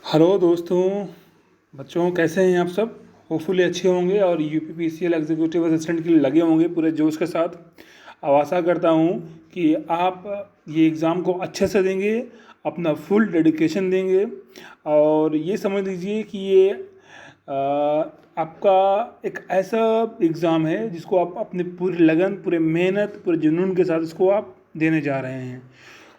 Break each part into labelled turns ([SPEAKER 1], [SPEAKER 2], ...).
[SPEAKER 1] Hello दोस्तों, बच्चों कैसे हैं आप सब। होपफुली अच्छे होंगे और यूपीपीसीएल एग्जीक्यूटिव असिस्टेंट के लिए लगे होंगे पूरे जोश के साथ। अब आशा करता हूं कि आप ये एग्ज़ाम को अच्छे से देंगे, अपना फुल डेडिकेशन देंगे और ये समझ लीजिए कि ये आपका एक ऐसा एग्ज़ाम है जिसको आप अपने पूरी लगन, पूरे मेहनत, पूरे जुनून के साथ इसको आप देने जा रहे हैं।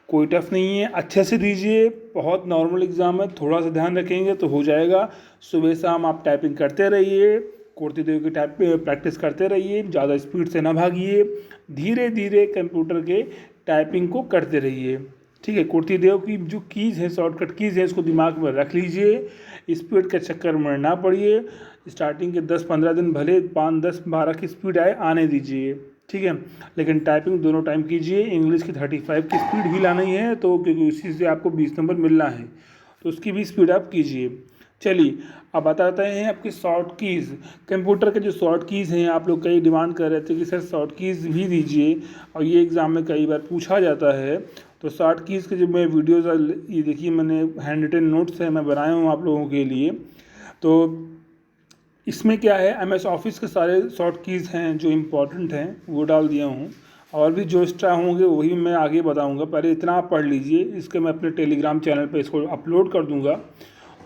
[SPEAKER 1] कोई टफ नहीं है, अच्छे से दीजिए। बहुत नॉर्मल एग्ज़ाम है, थोड़ा सा ध्यान रखेंगे तो हो जाएगा। सुबह शाम आप टाइपिंग करते रहिए, कुर्ती देव की टाइप प्रैक्टिस करते रहिए, ज़्यादा स्पीड से ना भागिए, धीरे धीरे कंप्यूटर के टाइपिंग को करते रहिए। ठीक है, कुर्ती देव की जो कीज़ है, शॉर्टकट कीज़ है, इसको दिमाग में रख लीजिए। स्पीड के चक्कर में ना पड़िए। स्टार्टिंग के 10-15 दिन भले 5-10-12 की स्पीड आने दीजिए, ठीक है, लेकिन टाइपिंग दोनों टाइम कीजिए। इंग्लिश की 35 की स्पीड भी लानी है तो, क्योंकि उसी से आपको 20 नंबर मिलना है, तो उसकी भी स्पीड आप कीजिए। चलिए अब बताते हैं आपकी शॉर्ट कीज़। कंप्यूटर के जो शॉर्ट कीज़ हैं, आप लोग कई डिमांड कर रहे थे कि सर शॉर्ट कीज़ भी दीजिए, और ये एग्ज़ाम में कई बार पूछा जाता है। तो शॉर्ट कीज़ के जो मैं वीडियोज़, ये देखिए मैंने हैंड रिटन नोट्स है मैं बनाया हूँ आप लोगों के लिए। तो इसमें क्या है, एमएस ऑफिस के सारे शॉर्ट कीज़ हैं जो इम्पोर्टेंट हैं वो डाल दिया हूँ, और भी जो एक्स्ट्रा होंगे वही मैं आगे बताऊँगा। पहले इतना आप पढ़ लीजिए, इसके मैं अपने टेलीग्राम चैनल पे इसको अपलोड कर दूँगा,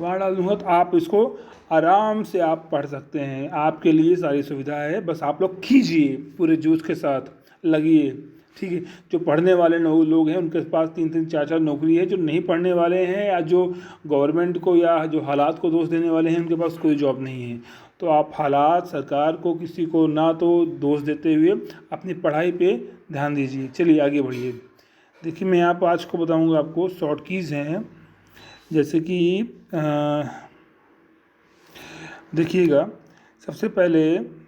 [SPEAKER 1] वहाँ डाल दूँगा, तो आप इसको आराम से आप पढ़ सकते हैं। आपके लिए सारी सुविधा है, बस आप लोग कीजिए, पूरे जोश के साथ लगिए। ठीक है, जो पढ़ने वाले लोग हैं उनके पास 3-3 4-4 नौकरी है। जो नहीं पढ़ने वाले हैं या जो गवर्नमेंट को या जो हालात को दोष देने वाले हैं, उनके पास कोई जॉब नहीं है। तो आप हालात, सरकार को, किसी को ना तो दोष देते हुए अपनी पढ़ाई पे ध्यान दीजिए। चलिए आगे बढ़िए। देखिए मैं यहाँ पर आज को बताऊँगा आपको शॉर्ट कीज़ हैं, जैसे कि देखिएगा, सबसे पहले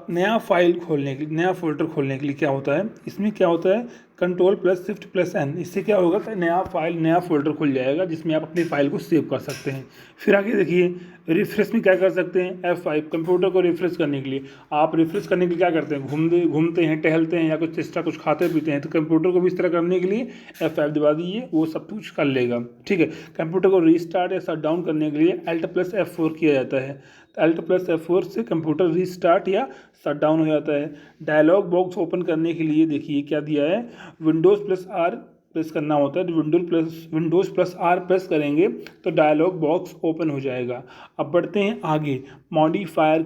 [SPEAKER 1] नया फाइल खोलने के लिए, नया फोल्डर खोलने के लिए क्या होता है, इसमें क्या होता है, Ctrl+Shift+N, इससे क्या होगा कि नया फाइल, नया फोल्डर खुल जाएगा जिसमें आप अपनी फाइल को सेव कर सकते हैं। फिर आगे देखिए, रिफ्रेश में क्या कर सकते हैं, F5, कंप्यूटर को रिफ्रेश करने के लिए। आप रिफ्रेश करने के लिए क्या करते हैं, घूमते हैं, टहलते हैं, या कुछ एक्स्ट्रा कुछ खाते पीते हैं, तो कंप्यूटर को भी इस तरह करने के लिए F5 दबा दीजिए, वो सब कुछ कर लेगा। ठीक है, कंप्यूटर को रीस्टार्ट या शट डाउन करने के लिए Alt+F4 किया जाता है। Alt+F4 से कंप्यूटर रीस्टार्ट या शट डाउन हो जाता है। डायलॉग बॉक्स ओपन करने के लिए देखिए क्या दिया है, Windows+R प्रेस करना होता है। तो Windows+R प्रेस करेंगे तो डायलॉग बॉक्स ओपन हो जाएगा। अब बढ़ते हैं आगे, मॉडिफायर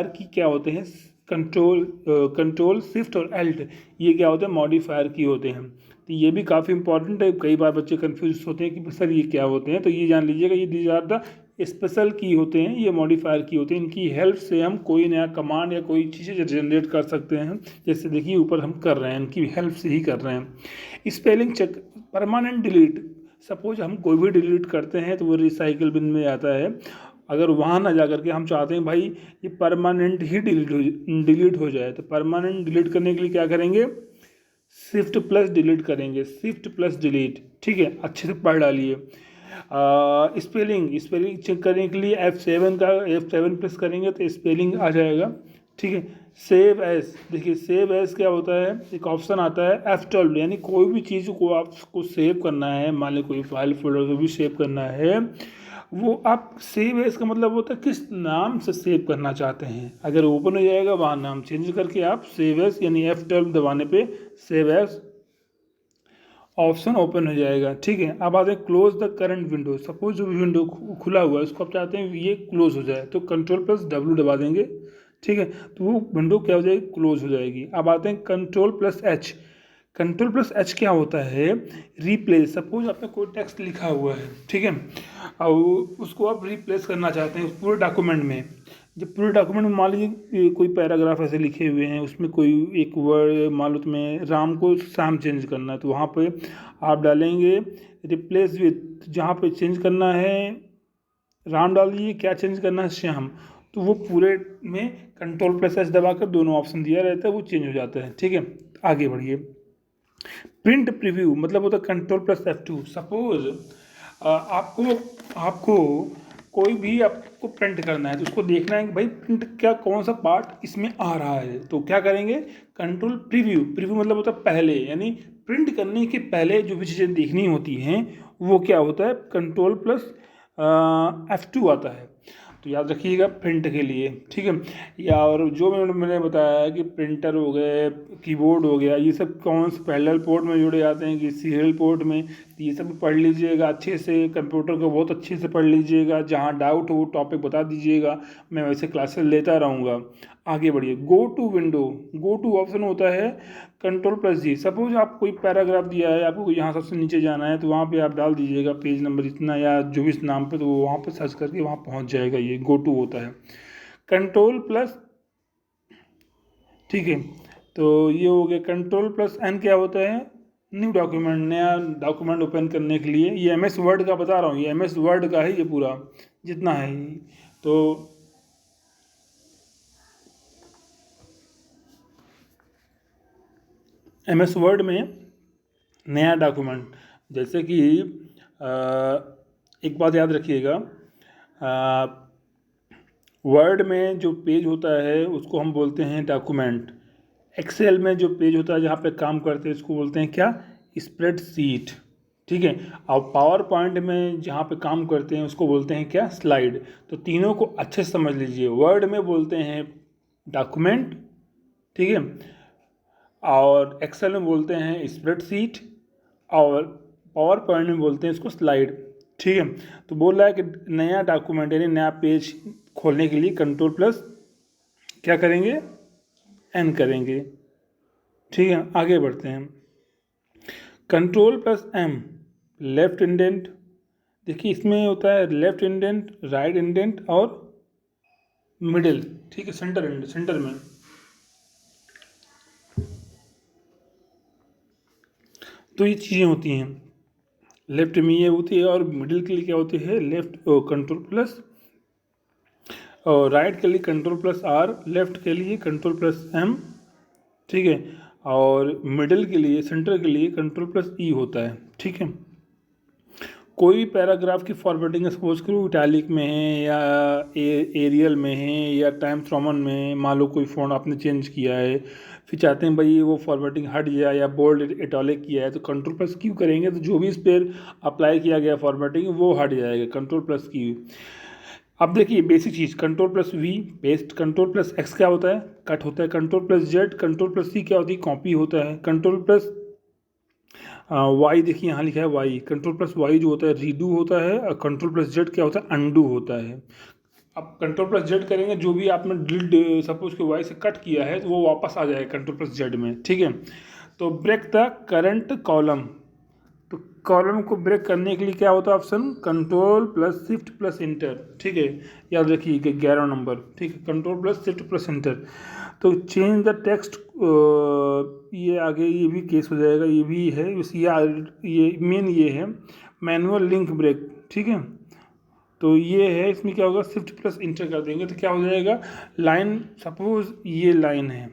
[SPEAKER 1] की क्या होते हैं, कंट्रोल शिफ्ट और एल्ट, ये क्या होते हैं, मॉडिफायर की होते हैं। तो ये भी काफ़ी इंपॉर्टेंट है, कई बार बच्चे कंफ्यूज होते हैं कि सर ये क्या होते हैं, तो ये जान लीजिएगा, ये दीज आर द स्पेशल की होते हैं, ये मॉडिफायर की होते हैं। इनकी हेल्प से हम कोई नया कमांड या कोई चीज़ें जनरेट कर सकते हैं। जैसे देखिए ऊपर हम कर रहे हैं, इनकी हेल्प से ही कर रहे हैं। Spelling check, permanent delete, suppose हम कोई भी डिलीट करते हैं तो वो रिसाइकिल बिन में आता है। अगर वहाँ ना जा करके हम चाहते हैं भाई ये परमानेंट ही डिलीट हो जाए, तो परमानेंट डिलीट करने के लिए क्या करेंगे, Shift+ डिलीट करेंगे, Shift+ डिलीट। ठीक है, अच्छे से पढ़ डालिए। स्पेलिंग चेक करने के लिए F7 प्रेस करेंगे तो स्पेलिंग आ जाएगा। ठीक है, सेव एज, देखिए सेव एज क्या होता है, एक ऑप्शन आता है F12, यानी कोई भी चीज़ को आपको सेव करना है, मान ली कोई फाइल फोल्डर को भी सेव करना है, वो आप सेव एज का मतलब होता है किस नाम से सेव करना चाहते हैं। अगर ओपन हो जाएगा वहाँ नाम चेंज करके आप सेव एज यानी F12 दबाने पे सेव एज ऑप्शन ओपन हो जाएगा। ठीक है, अब आते हैं close the current window. Suppose जो विंडो खुला हुआ है उसको आप चाहते हैं ये क्लोज हो जाए, तो Ctrl+W दबा देंगे। ठीक है, तो वो विंडो क्या हो जाएगी, क्लोज हो जाएगी। अब आते हैं Ctrl+H। Ctrl+H क्या होता है, रिप्लेस। सपोज आपने कोई टेक्स्ट लिखा हुआ है, ठीक है, और उसको आप रिप्लेस करना चाहते हैं उस पूरे डॉक्यूमेंट में। जब पूरे डॉक्यूमेंट में मान लीजिए कोई पैराग्राफ ऐसे लिखे हुए हैं, उसमें कोई एक वर्ड, मान लो तुम्हें राम को श्याम चेंज करना है, तो वहाँ पे आप डालेंगे रिप्लेस विथ, जहाँ पे चेंज करना है राम डाल दीजिए, क्या चेंज करना है श्याम, तो वो पूरे में Ctrl+H दबाकर दोनों ऑप्शन दिया रहता है, वो चेंज हो जाता है। ठीक है, आगे बढ़िए। प्रिंट प्रीव्यू मतलब होता है Ctrl+F2। सपोज आपको कोई भी आपको प्रिंट करना है, तो उसको देखना है कि भाई प्रिंट क्या, कौन सा पार्ट इसमें आ रहा है, तो क्या करेंगे, कंट्रोल प्रीव्यू मतलब होता है पहले, यानी प्रिंट करने के पहले जो भी चीज़ें देखनी होती हैं वो क्या होता है, कंट्रोल प्लस F2 आता है। तो याद रखिएगा प्रिंट के लिए, ठीक है। या और जो मैंने बताया कि प्रिंटर हो गए, कीबोर्ड हो गया, ये सब कौन से पैरेलल पोर्ट में जुड़े जाते हैं कि सीरियल पोर्ट में, तो ये सब पढ़ लीजिएगा अच्छे से, कंप्यूटर को बहुत अच्छे से पढ़ लीजिएगा। जहाँ डाउट हो वो टॉपिक बता दीजिएगा, मैं वैसे क्लासेस लेता रहूँगा। आगे बढ़िए, go to window, go to option होता है कंट्रोल प्लस जी। सपोज आप कोई पैराग्राफ दिया है, आपको यहाँ सबसे नीचे जाना है, तो वहाँ पे आप डाल दीजिएगा पेज नंबर इतना या जो भी इस नाम पे, तो वो वहाँ पे सर्च करके वहाँ पहुँच जाएगा। ये गो टू होता है कंट्रोल प्लस, ठीक है। तो ये हो गया कंट्रोल प्लस एन, क्या होता है, न्यू डॉक्यूमेंट, नया डॉक्यूमेंट ओपन करने के लिए। ये MS वर्ड का बता रहा हूँ, ये MS वर्ड का है, ये पूरा जितना है। तो MS वर्ड में नया डॉक्यूमेंट, जैसे कि एक बात याद रखिएगा, वर्ड में जो पेज होता है उसको हम बोलते हैं डॉक्यूमेंट। एक्सेल में जो पेज होता है जहाँ पे काम करते हैं उसको बोलते हैं क्या, स्प्रेडशीट, ठीक है। और पावर पॉइंट में जहाँ पे काम करते हैं उसको बोलते हैं क्या, स्लाइड। तो तीनों को अच्छे से समझ लीजिए। वर्ड में बोलते हैं डॉक्यूमेंट, ठीक है, और एक्सेल में बोलते हैं स्प्रेडशीट, और पावर पॉइंट में बोलते हैं इसको स्लाइड, ठीक है। तो बोल रहा है कि नया डॉक्यूमेंट यानी नया पेज खोलने के लिए कंट्रोल प्लस क्या करेंगे, एन करेंगे, ठीक है। आगे बढ़ते हैं, control plus M, left indent. देखिए इसमें होता है लेफ्ट इंडेंट, राइट इंडेंट और मिडिल, ठीक है, सेंटर में। तो ये चीज़ें होती हैं, लेफ्ट में ये होती है, और मिडिल के लिए क्या होती है, लेफ्ट कंट्रोल प्लस, और राइट के लिए कंट्रोल प्लस आर, लेफ्ट के लिए कंट्रोल प्लस एम, ठीक है, और मिडिल के लिए, सेंटर के लिए कंट्रोल प्लस ई होता है, ठीक है। कोई पैराग्राफ की फॉर्मेटिंग सपोज करो इटैलिक में है या एरियल में है या टाइम्स रोमन में है, मान लो कोई फ़ॉन्ट आपने चेंज किया है, फिर चाहते हैं भाई वो फॉर्मेटिंग हट जाए या बोल्ड इटैलिक किया है, तो कंट्रोल प्लस क्यू करेंगे, तो जो भी इस पर अप्लाई किया गया फॉर्मेटिंग वो हट जाएगा, कंट्रोल प्लस क्यू। अब देखिए बेसिक चीज़, control plus V paste, control plus X क्या होता है, कट होता है, control plus Z, control plus C क्या होती है, कॉपी होता है, कंट्रोल प्लस वाई, देखिए यहाँ लिखा है वाई, कंट्रोल प्लस वाई जो होता है रीडू होता है, और कंट्रोल प्लस जेड क्या होता है, अंडू होता है। अब कंट्रोल प्लस जेड करेंगे, जो भी आपने डिलीट सपोज के वाई से कट किया है तो वो वापस आ जाएगा कंट्रोल प्लस जेड में, ठीक है। तो ब्रेक द करंट कॉलम, तो कॉलम को ब्रेक करने के लिए क्या होता है option, control plus shift plus inter, ठीक है। याद रखिए 11 नंबर, ठीक है, control plus shift plus inter. तो चेंज द टेक्स्ट, ये आगे ये भी केस हो जाएगा, ये भी है ये मेन ये है मैनुअल लिंक ब्रेक, ठीक है। तो ये है, इसमें क्या होगा, शिफ्ट प्लस इंटर कर देंगे तो क्या हो जाएगा, लाइन सपोज ये लाइन है,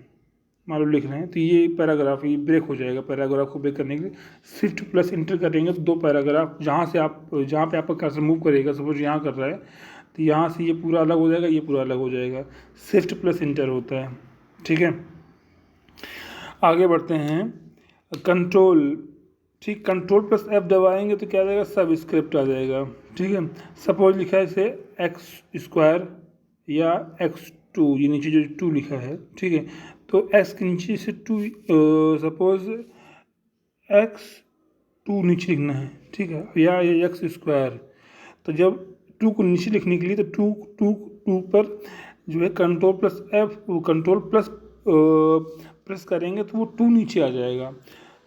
[SPEAKER 1] मान लो लिख रहे हैं, तो ये पैराग्राफ ये ब्रेक हो जाएगा। पैराग्राफ को ब्रेक करने के लिए शिफ्ट प्लस इंटर करेंगे तो दो पैराग्राफ, जहाँ पे आपका कर्सर मूव करेगा, सपोज यहाँ कर रहा है तो यहाँ से ये पूरा अलग हो जाएगा, ये पूरा अलग हो जाएगा, शिफ्ट प्लस इंटर होता है, ठीक है। आगे बढ़ते हैं, कंट्रोल, ठीक, कंट्रोल प्लस एफ दबाएंगे तो क्या आ जाएगा, सब स्क्रिप्ट आ जाएगा, ठीक है। सपोज लिखा है इसे एक्स स्क्वायर या x2, ये नीचे जो 2 लिखा है, ठीक है, तो x के नीचे से 2, सपोज x2 नीचे लिखना है, ठीक है, या ये एक्स स्क्वायर। तो जब 2 को नीचे लिखने के लिए तो 2 पर जो है कंट्रोल प्लस एफ, वो कंट्रोल प्लस प्रेस करेंगे तो वो 2 नीचे आ जाएगा,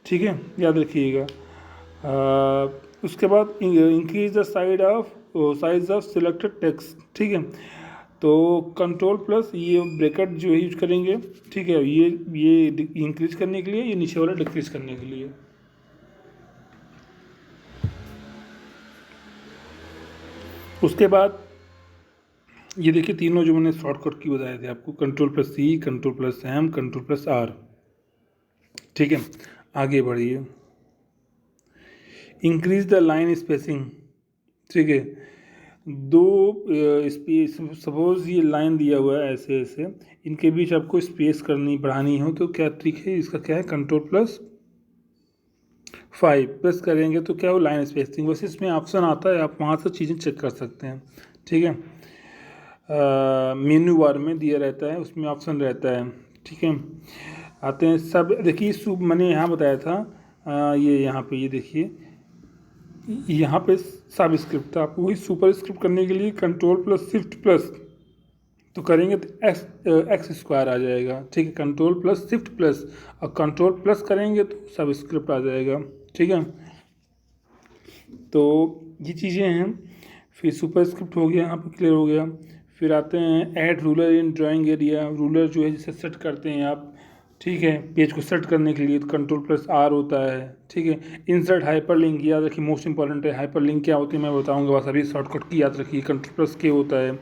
[SPEAKER 1] ठीक है, याद रखिएगा। उसके बाद increase the size of selected text, ठीक है। तो कंट्रोल प्लस ये ब्रैकेट जो है यूज करेंगे, ठीक है, ये इंक्रीज करने के लिए, ये नीचे वाला डिक्रीज करने के लिए। उसके बाद ये देखिए तीनों जो मैंने शॉर्टकट की बताए थे आपको, control plus C, control plus M, control plus R, ठीक है। आगे बढ़िए, इंक्रीज द लाइन स्पेसिंग, ठीक है, दो स्पेस, सपोज ये लाइन दिया हुआ है ऐसे ऐसे, इनके बीच आपको स्पेस करनी बढ़ानी हो तो क्या ट्रिक है इसका, क्या है, कंट्रोल प्लस F5 प्रेस करेंगे तो क्या हो, लाइन स्पेसिंग, वैसे इसमें ऑप्शन आता है, आप वहाँ से चीज़ें चेक कर सकते हैं, ठीक है। मेन्यू बार में दिया रहता है, उसमें ऑप्शन रहता है, ठीक है। आते हैं सब, देखिए मैंने यहाँ बताया था, ये यहाँ पे ये देखिए, यहाँ पे सब स्क्रिप्ट था, आपको वही सुपर स्क्रिप्ट करने के लिए कंट्रोल प्लस शिफ्ट प्लस तो करेंगे तो एक्स स्क्वायर आ जाएगा, ठीक है। कंट्रोल प्लस शिफ्ट प्लस और कंट्रोल प्लस करेंगे तो सब स्क्रिप्ट आ जाएगा, ठीक है। तो ये चीज़ें हैं। फिर सुपर स्क्रिप्ट हो गया, यहाँ पे क्लियर हो गया। फिर आते हैं add ruler in drawing area, ruler जो है जिसे सेट करते हैं आप, ठीक है, पेज को सेट करने के लिए तो कंट्रोल प्लस आर होता है, ठीक है। इंसर्ट हाइपर लिंक, याद रखिए मोस्ट इंपॉर्टेंट है, हाइपर लिंक क्या होती है मैं बताऊंगा, बस अभी शॉर्टकट की याद रखिए, कंट्रोल प्लस के होता है।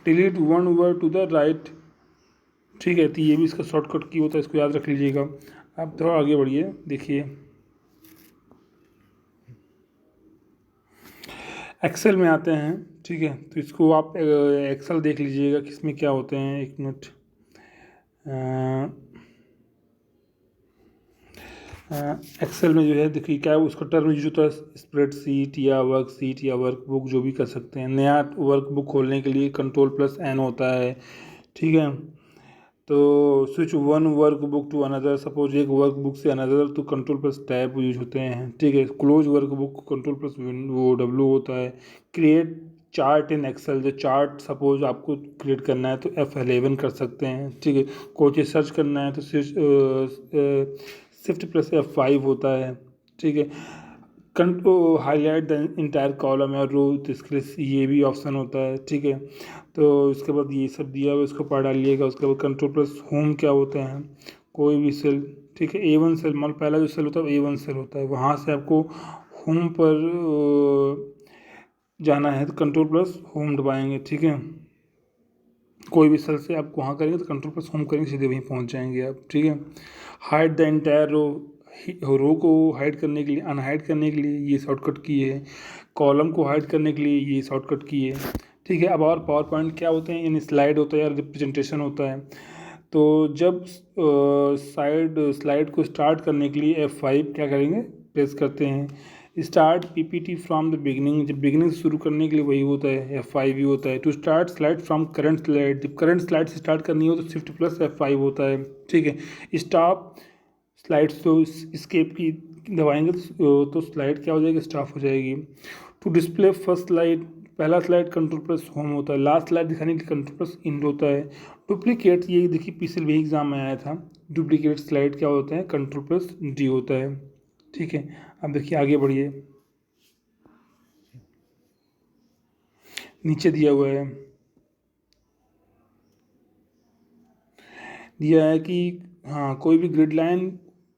[SPEAKER 1] Delete one word to the right, ठीक है, तो ये भी इसका शॉर्टकट की होता है, इसको याद रख लीजिएगा। अब थोड़ा आगे बढ़िए, देखिए एक्सेल में आते हैं, ठीक है। तो इसको आप एक्सेल देख लीजिएगा किसमें क्या होते हैं, एक मिनट। एक्सेल में जो है देखिए क्या उसका टर्म यूज होता है, स्प्रेडशीट या वर्कशीट या वर्कबुक जो भी कर सकते हैं। नया वर्कबुक खोलने के लिए कंट्रोल प्लस एन होता है, ठीक है। तो switch one workbook to another, suppose एक वर्कबुक से अनदर तो कंट्रोल प्लस टैब यूज होते हैं, ठीक है। क्लोज वर्कबुक कंट्रोल प्लस वो डब्लू होता है। क्रिएट चार्ट इन एक्सेल, जो चार्ट सपोज आपको क्रिएट करना है तो F11 कर सकते हैं, ठीक है। कोई चीज़ सर्च करना है तो शिफ्ट प्लस F5 होता है, ठीक है। हाईलाइट द इंटायर कॉलम या रो, तो इसके लिए ये भी ऑप्शन होता है, ठीक है। तो इसके बाद ये सब दिया हुआ इसको पढ़ डालिएगा। उसके बाद कंट्रोल प्लस होम क्या होता है, कोई भी सेल, ठीक है। A1 सेल, मान पहला जो सेल होता है A1 सेल होता है, वहाँ से आपको होम पर जाना है तो कंट्रोल प्लस होम दबाएंगे, ठीक है। कोई भी सेल से आप वहाँ करेंगे तो कंट्रोल प्लस होम करेंगे, सीधे वहीं पहुँच जाएंगे आप, ठीक है। हाइड द एंटायर रो को हाइड करने के लिए, अनहाइड करने के लिए ये शॉर्टकट की है। कॉलम को हाइड करने के लिए ये शॉर्टकट की है, ठीक है। अब और पावर पॉइंट क्या होते हैं, यानी स्लाइड होता है या रिप्रेजेंटेशन होता है। तो जब स्लाइड को स्टार्ट करने के लिए F5 क्या करेंगे, प्रेस करते हैं। Start PPT from the beginning, जब बिगनिंग से शुरू करने के लिए वही होता है, F5 ही होता है। To start slide from current slide, जब करंट स्लाइड से स्टार्ट करनी हो तो शिफ्ट प्लस F5 होता है, ठीक है। स्टॉप स्लाइड्स तो स्केप की दबाएंगे तो स्लाइड क्या हो जाएगी, स्टॉप हो जाएगी। टू डिस्प्ले फर्स्ट स्लाइड, पहला स्लाइड कंट्रोल प्लस होम होता है, लास्ट स्लाइड दिखाने के लिए कंट्रोल प्लस इंड होता है। डुप्लीकेट, ये देखिए पिछले भी एग्जाम में आया था, डुप्लीकेट स्लाइड क्या होता है, कंट्रोल प्लस डी होता है, ठीक है। अब देखिए आगे बढ़िए, नीचे दिया हुआ है, दिया है कि हाँ कोई भी ग्रिड लाइन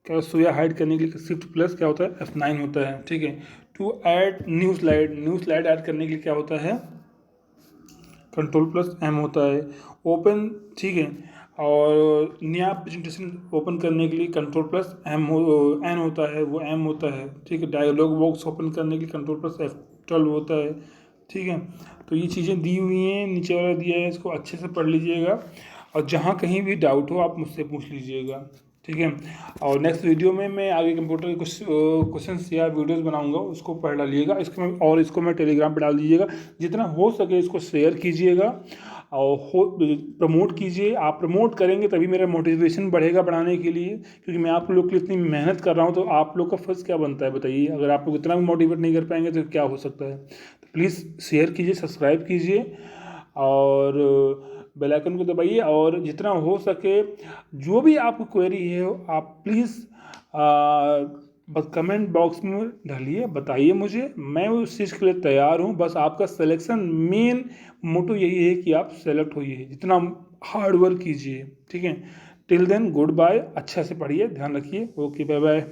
[SPEAKER 1] क्या सोया हाइड करने के लिए शिफ्ट प्लस क्या होता है, F9 होता है, ठीक है। To add new slide, new slide add करने के लिए क्या होता है, कंट्रोल प्लस एम होता है। ओपन, ठीक है। और नया प्रेजेंटेशन ओपन करने के लिए कंट्रोल प्लस एन होता है, वो एम होता है, ठीक है। डायलॉग बॉक्स ओपन करने के लिए कंट्रोल प्लस F12 होता है, ठीक है। तो ये चीज़ें दी हुई हैं, नीचे वाला दिया है, इसको अच्छे से पढ़ लीजिएगा और जहाँ कहीं भी डाउट हो आप मुझसे पूछ लीजिएगा, ठीक है। और नेक्स्ट वीडियो में मैं आगे कंप्यूटर के कुछ क्वेश्चंस या वीडियोस बनाऊंगा, उसको पढ़ डालिएगा। इसको मैं टेलीग्राम पे डाल दीजिएगा, जितना हो सके इसको शेयर कीजिएगा और प्रमोट कीजिए। आप प्रमोट करेंगे तभी मेरा मोटिवेशन बढ़ेगा बढ़ाने के लिए, क्योंकि मैं आप लोग के लिए इतनी मेहनत कर रहा हूँ, तो आप लोग का फर्ज क्या बनता है बताइए। अगर आप लोग इतना भी मोटिवेट नहीं कर पाएंगे तो क्या हो सकता है। तो प्लीज़ शेयर कीजिए, सब्सक्राइब कीजिए और बेल आइकन को दबाइए। और जितना हो सके जो भी आपको क्वेरी है आप प्लीज़ बस कमेंट बॉक्स में डालिए, बताइए मुझे, मैं उस चीज़ के लिए तैयार हूँ। बस आपका सिलेक्शन, मेन मोटो यही है कि आप सेलेक्ट होइए, जितना हार्ड वर्क कीजिए, ठीक है। टिल देन गुड बाय, अच्छा से पढ़िए, ध्यान रखिए, ओके बाय बाय।